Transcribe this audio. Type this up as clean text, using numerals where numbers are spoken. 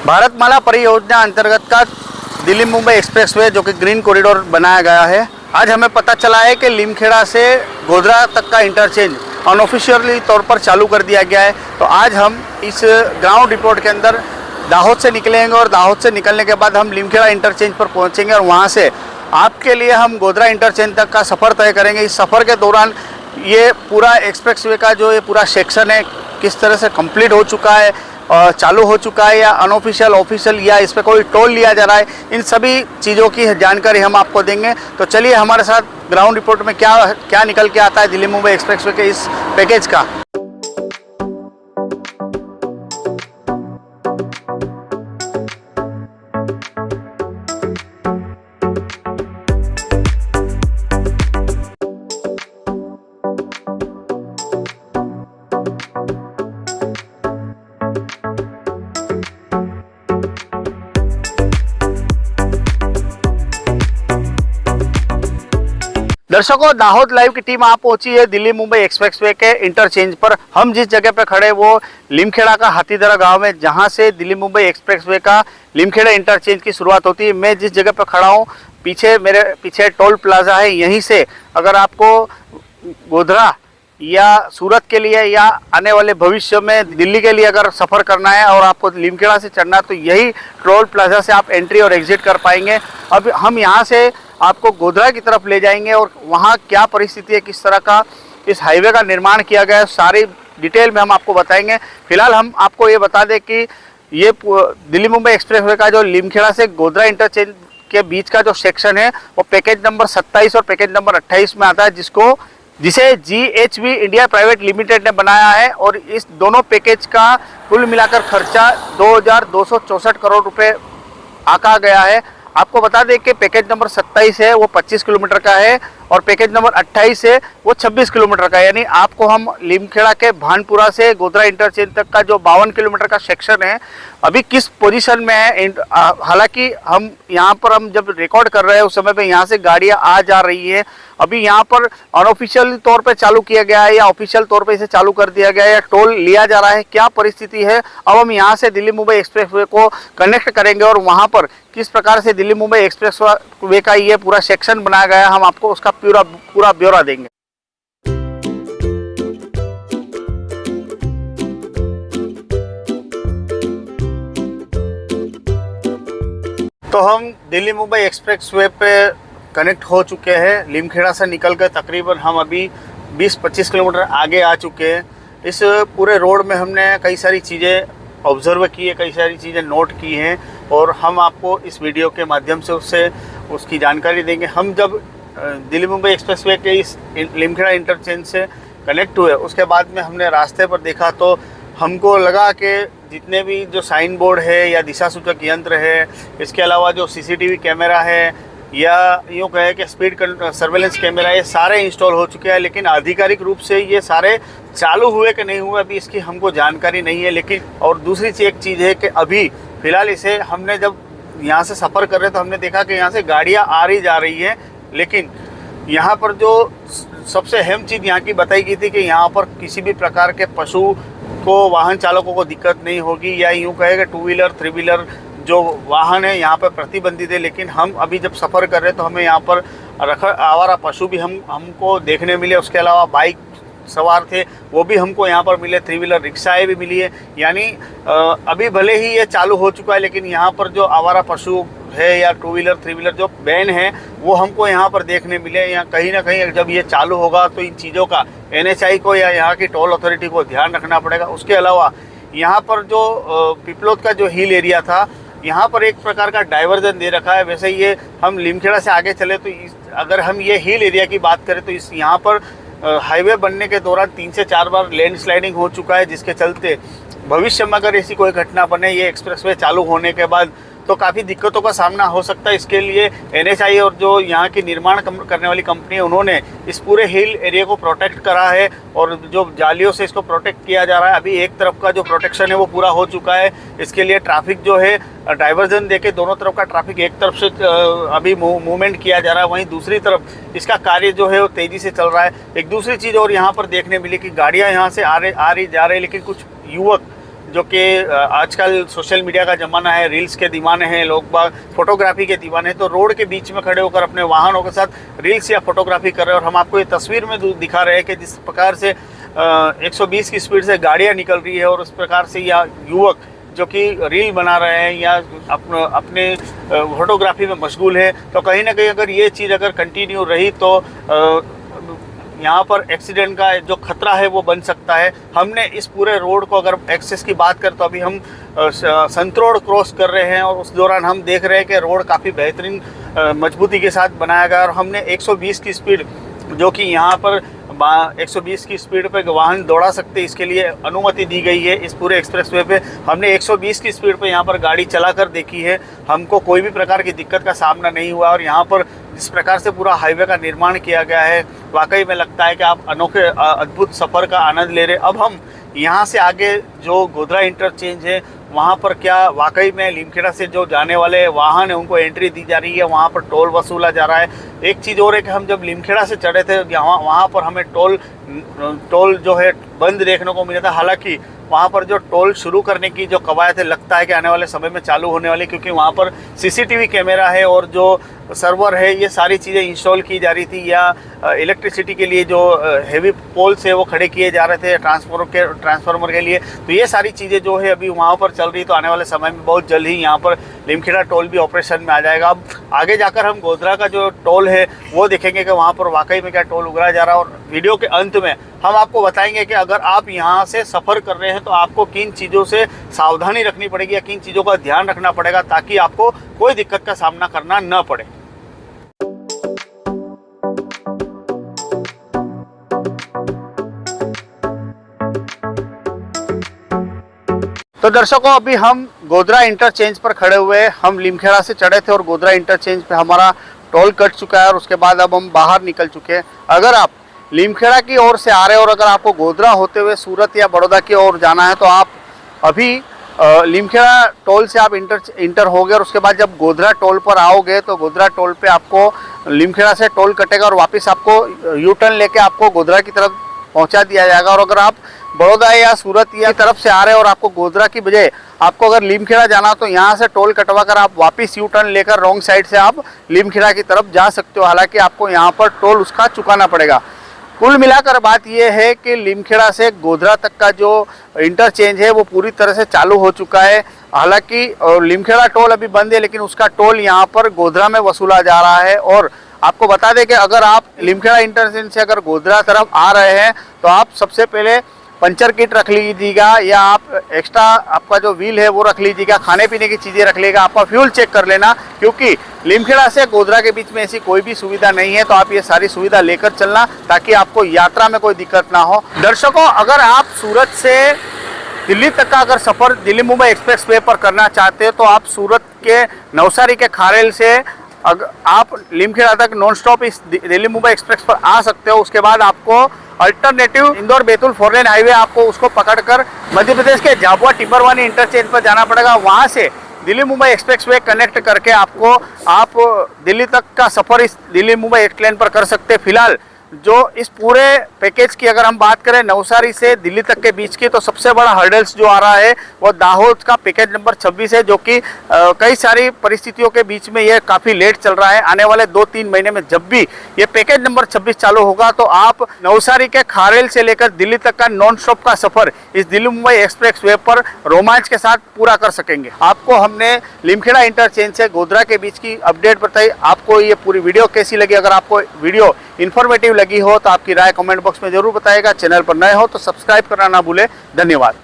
भारतमाला परियोजना अंतर्गत का दिल्ली मुंबई एक्सप्रेसवे जो कि ग्रीन कॉरिडोर बनाया गया है, आज हमें पता चला है कि लीमखेड़ा से गोधरा तक का इंटरचेंज अनऑफिशियली तौर पर चालू कर दिया गया है। तो आज हम इस ग्राउंड रिपोर्ट के अंदर दाहोद से निकलेंगे और दाहोद से निकलने के बाद हम लीमखेड़ा इंटरचेंज पर पहुंचेंगे और वहां से आपके लिए हम गोधरा इंटरचेंज तक का सफ़र तय करेंगे। इस सफ़र के दौरान ये पूरा एक्सप्रेसवे का जो ये पूरा सेक्शन है किस तरह से कंप्लीट हो चुका है, चालू हो चुका है या अनऑफिशियल ऑफिशियल या इस पर कोई टोल लिया जा रहा है, इन सभी चीज़ों की जानकारी हम आपको देंगे। तो चलिए हमारे साथ ग्राउंड रिपोर्ट में क्या निकल के आता है दिल्ली मुंबई एक्सप्रेसवे के इस पैकेज का। दर्शकों, दाहोद लाइव की टीम आप पहुंची है दिल्ली मुंबई एक्सप्रेसवे के इंटरचेंज पर। हम जिस जगह पर खड़े वो लीमखेड़ा का हाथीदरा गांव में, जहां से दिल्ली मुंबई एक्सप्रेसवे का लीमखेड़ा इंटरचेंज की शुरुआत होती है। मैं जिस जगह पर खड़ा हूं मेरे पीछे टोल प्लाजा है। यहीं से अगर आपको गोधरा या सूरत के लिए या आने वाले भविष्य में दिल्ली के लिए अगर सफ़र करना है और आपको लीमखेड़ा से चढ़ना है तो यही टोल प्लाजा से आप एंट्री और एग्जिट कर पाएंगे। अब हम यहाँ से आपको गोधरा की तरफ ले जाएंगे और वहाँ क्या परिस्थिति है, किस तरह का इस हाईवे का निर्माण किया गया है, सारी डिटेल में हम आपको बताएंगे। फिलहाल हम आपको ये बता दें कि ये दिल्ली मुंबई एक्सप्रेसवे का जो लीमखेड़ा से गोधरा इंटरचेंज के बीच का जो सेक्शन है वो पैकेज नंबर 27 और पैकेज नंबर 28 में आता है, जिसे GHV इंडिया प्राइवेट लिमिटेड ने बनाया है। और इस दोनों पैकेज का कुल मिलाकर खर्चा 2264 करोड़ रुपए आका गया है। आपको बता दें कि पैकेज नंबर 27 है वो 25 किलोमीटर का है और पैकेज नंबर 28 है वो 26 किलोमीटर का है। यानी आपको हम लीमखेड़ा के भानपुरा से गोधरा इंटरचेंज तक का जो 52 किलोमीटर का सेक्शन है अभी किस पोजीशन में है, हालांकि हम यहाँ पर हम जब रिकॉर्ड कर रहे हैं उस समय पे यहाँ से गाड़ियाँ आ जा रही है। अभी यहाँ पर अनऑफिशियल तौर पे चालू किया गया है या ऑफिशियल तौर पे इसे चालू कर दिया गया है या टोल लिया जा रहा है, क्या परिस्थिति है। अब हम यहाँ से दिल्ली मुंबई एक्सप्रेसवे को कनेक्ट करेंगे और वहाँ पर किस प्रकार से दिल्ली मुंबई एक्सप्रेसवे का ये पूरा सेक्शन बनाया गया है हम आपको उसका पूरा ब्यौरा देंगे। तो हम दिल्ली मुंबई एक्सप्रेसवे पे कनेक्ट हो चुके हैं। लीमखेड़ा से निकल कर तकरीबन हम अभी 20-25 किलोमीटर आगे आ चुके हैं। इस पूरे रोड में हमने कई सारी चीज़ें ऑब्ज़र्व की है, कई सारी चीज़ें नोट की हैं और हम आपको इस वीडियो के माध्यम से उसकी जानकारी देंगे। हम जब दिल्ली मुंबई एक्सप्रेसवे के इस लीमखेड़ा इंटरचेंज से कनेक्ट हुए उसके बाद में हमने रास्ते पर देखा तो हमको लगा कि जितने भी जो साइन बोर्ड है या दिशा सूचक यंत्र है, इसके अलावा जो CCTV कैमरा है या यूँ कहे कि स्पीड सर्वेलेंस कैमरा, ये सारे इंस्टॉल हो चुके हैं। लेकिन आधिकारिक रूप से ये सारे चालू हुए कि नहीं हुए अभी इसकी हमको जानकारी नहीं है। लेकिन और दूसरी एक चीज़ है कि अभी फ़िलहाल इसे हमने जब यहाँ से सफ़र कर रहे तो हमने देखा कि यहाँ से गाड़ियाँ आ रही जा रही हैं। लेकिन यहाँ पर जो सबसे अहम चीज़ यहाँ की बताई गई थी कि यहाँ पर किसी भी प्रकार के पशु को, वाहन चालकों को दिक्कत नहीं होगी या यूँ कहेगा 2 व्हीलर 3 व्हीलर जो वाहन है यहाँ पर प्रतिबंधित है। लेकिन हम अभी जब सफ़र कर रहे तो हमें यहाँ पर आवारा पशु भी हमको देखने मिले। उसके अलावा बाइक सवार थे वो भी हमको यहाँ पर मिले, 3 व्हीलर रिक्शाएँ भी मिली है। यानी अभी भले ही ये चालू हो चुका है लेकिन यहाँ पर जो आवारा पशु है या 2 व्हीलर 3 व्हीलर जो बैन है वो हमको यहाँ पर देखने मिले। या कहीं ना कहीं जब ये चालू होगा तो इन चीज़ों का NHAI को या यहाँ की टोल अथॉरिटी को ध्यान रखना पड़ेगा। उसके अलावा यहाँ पर जो पिपलोद का जो हिल एरिया था यहाँ पर एक प्रकार का डाइवर्जन दे रखा है। वैसे ये हम लीमखेड़ा से आगे चले तो अगर हम ये हिल एरिया की बात करें तो यहाँ पर हाईवे बनने के दौरान 3 से 4 बार लैंडस्लाइडिंग हो चुका है, जिसके चलते भविष्य में अगर ऐसी कोई घटना बने ये एक्सप्रेसवे चालू होने के बाद तो काफ़ी दिक्कतों का सामना हो सकता है। इसके लिए NHAI और जो यहाँ की निर्माण करने वाली कंपनी है उन्होंने इस पूरे हिल एरिया को प्रोटेक्ट करा है और जो जालियों से इसको प्रोटेक्ट किया जा रहा है। अभी एक तरफ का जो प्रोटेक्शन है वो पूरा हो चुका है। इसके लिए ट्रैफिक जो है डाइवर्जन देके दोनों तरफ का ट्रैफिक एक तरफ से अभी मूवमेंट किया जा रहा है, वहीं दूसरी तरफ इसका कार्य जो है वो तेज़ी से चल रहा है। एक दूसरी चीज़ और यहाँ पर देखने मिली कि गाड़ियाँ यहाँ से आ रही जा रही, लेकिन कुछ युवक जो कि आजकल सोशल मीडिया का ज़माना है, रील्स के दीवाने हैं लोग, बाग फोटोग्राफी के दीवाने हैं, तो रोड के बीच में खड़े होकर अपने वाहनों के साथ रील्स या फोटोग्राफी कर रहे हैं। और हम आपको ये तस्वीर में दिखा रहे हैं कि जिस प्रकार से 120 की स्पीड से गाड़ियाँ निकल रही है और उस प्रकार से यह युवक जो कि रील बना रहे हैं या अपने फोटोग्राफी में मशगूल है, तो कहीं ना कहीं अगर ये चीज़ अगर कंटिन्यू रही तो यहाँ पर एक्सीडेंट का जो खतरा है वो बन सकता है। हमने इस पूरे रोड को अगर एक्सेस की बात करें तो अभी हम संत रोड क्रॉस कर रहे हैं और उस दौरान हम देख रहे हैं कि रोड काफ़ी बेहतरीन मजबूती के साथ बनाया गया और हमने 120 की स्पीड जो कि यहाँ पर 120 की स्पीड पे वाहन दौड़ा सकते, इसके लिए अनुमति दी गई है। इस पूरे एक्सप्रेसवे पे हमने 120 की स्पीड पे यहाँ पर गाड़ी चला कर देखी है, हमको कोई भी प्रकार की दिक्कत का सामना नहीं हुआ। और यहाँ पर जिस प्रकार से पूरा हाईवे का निर्माण किया गया है, वाकई में लगता है कि आप अनोखे अद्भुत सफ़र का आनंद ले रहे। अब हम यहाँ से आगे जो गोधरा इंटरचेंज है वहाँ पर क्या वाकई में लीमखेड़ा से जो जाने वाले वाहन है उनको एंट्री दी जा रही है, वहाँ पर टोल वसूला जा रहा है। एक चीज़ और है कि हम जब लीमखेड़ा से चढ़े थे वहाँ पर हमें टोल जो है बंद देखने को मिला था। हालांकि वहाँ पर जो टोल शुरू करने की जो कवायद है लगता है कि आने वाले समय में चालू होने वाली, क्योंकि वहाँ पर सीसीटीवी कैमरा है और जो सर्वर है ये सारी चीज़ें इंस्टॉल की जा रही थी, या इलेक्ट्रिसिटी के लिए जो हेवी पोल्स है वो खड़े किए जा रहे थे ट्रांसफार्मर के लिए। तो ये सारी चीज़ें जो है अभी वहाँ पर चल रही, तो आने वाले समय में बहुत जल्द ही यहाँ पर लीमखेड़ा टोल भी ऑपरेशन में आ जाएगा। अब आगे जाकर हम गोधरा का जो टोल है वो देखेंगे कि वहाँ पर वाकई में क्या टोल उगरा जा रहा है। और वीडियो के अंत में हम आपको बताएंगे कि अगर आप यहाँ से सफ़र कर रहे हैं तो आपको किन चीज़ों से सावधानी रखनी पड़ेगी या किन चीज़ों का ध्यान रखना पड़ेगा ताकि आपको कोई दिक्कत का सामना करना न पड़े। तो दर्शकों, अभी हम गोधरा इंटरचेंज पर खड़े हुए, हम लीमखेड़ा से चढ़े थे और गोधरा इंटरचेंज पे हमारा टोल कट चुका है और उसके बाद अब हम बाहर निकल चुके हैं। अगर आप लीमखेड़ा की ओर से आ रहे हैं और अगर आपको गोधरा होते हुए सूरत या बड़ौदा की ओर जाना है तो आप अभी लीमखेड़ा टोल से आप इंटर हो गए और उसके बाद जब गोधरा टोल पर आओगे तो गोधरा टोल पे आपको लीमखेड़ा से टोल कटेगा और वापस आपको यू टर्न लेके आपको गोधरा की तरफ पहुंचा दिया जाएगा। और अगर आप बड़ौदा या सूरत या तरफ से आ रहे हैं और आपको गोधरा की बजाय आपको अगर लीमखेड़ा जाना तो यहाँ से टोल कटवा कर आप वापस यू टर्न लेकर रॉन्ग साइड से आप लीमखेड़ा की तरफ जा सकते हो। हालांकि आपको यहाँ पर टोल उसका चुकाना पड़ेगा। कुल मिलाकर बात यह है कि लीमखेड़ा से गोधरा तक का जो इंटरचेंज है वो पूरी तरह से चालू हो चुका है। हालांकि लीमखेड़ा टोल अभी बंद है लेकिन उसका टोल यहाँ पर गोधरा में वसूला जा रहा है। और आपको बता दें कि अगर आप लीमखेड़ा इंटरचेंज से अगर गोधरा तरफ आ रहे हैं तो आप सबसे पहले पंचर किट रख लीजिएगा या आप एक्स्ट्रा आपका जो व्हील है वो रख लीजिएगा, खाने पीने की चीज़ें रख लीजिएगा, आपका फ्यूल चेक कर लेना, क्योंकि लीमखेड़ा से गोधरा के बीच में ऐसी कोई भी सुविधा नहीं है। तो आप ये सारी सुविधा लेकर चलना ताकि आपको यात्रा में कोई दिक्कत ना हो। दर्शकों, अगर आप सूरत से दिल्ली तक का अगर सफ़र दिल्ली मुंबई एक्सप्रेस वे पर करना चाहते हो तो आप सूरत के नवसारी के खारेल से अगर आप लीमखेड़ा तक नॉन स्टॉप इस दिल्ली मुंबई एक्सप्रेस पर आ सकते हो। उसके बाद आपको alternative Indore Betul 4 lane highway आपको उसको पकड़कर मध्य प्रदेश के झाबुआ टिम्बरवानी इंटरचेंज पर जाना पड़ेगा। वहाँ से दिल्ली मुंबई एक्सप्रेसवे कनेक्ट करके आप दिल्ली तक का सफ़र इस दिल्ली मुंबई एक्स लेन पर कर सकते हैं। फिलहाल जो इस पूरे पैकेज की अगर हम बात करें नवसारी से दिल्ली तक के बीच की, तो सबसे बड़ा हर्डल्स जो आ रहा है वो दाहोद का पैकेज नंबर 26 है, जो कि कई सारी परिस्थितियों के बीच में ये काफ़ी लेट चल रहा है। आने वाले 2-3 महीने में जब भी ये पैकेज नंबर 26 चालू होगा तो आप नवसारी के खारेल से लेकर दिल्ली तक का नॉन स्टॉप का सफ़र इस दिल्ली मुंबई एक्सप्रेस वे पर रोमांच के साथ पूरा कर सकेंगे। आपको हमने लीमखेड़ा इंटरचेंज से गोधरा के बीच की अपडेट बताई। आपको ये पूरी वीडियो कैसी लगी? अगर आपको वीडियो इन्फॉर्मेटिव लगी हो तो आपकी राय कमेंट बॉक्स में जरूर बताइएगा। चैनल पर नए हो तो सब्सक्राइब करना ना भूले। धन्यवाद।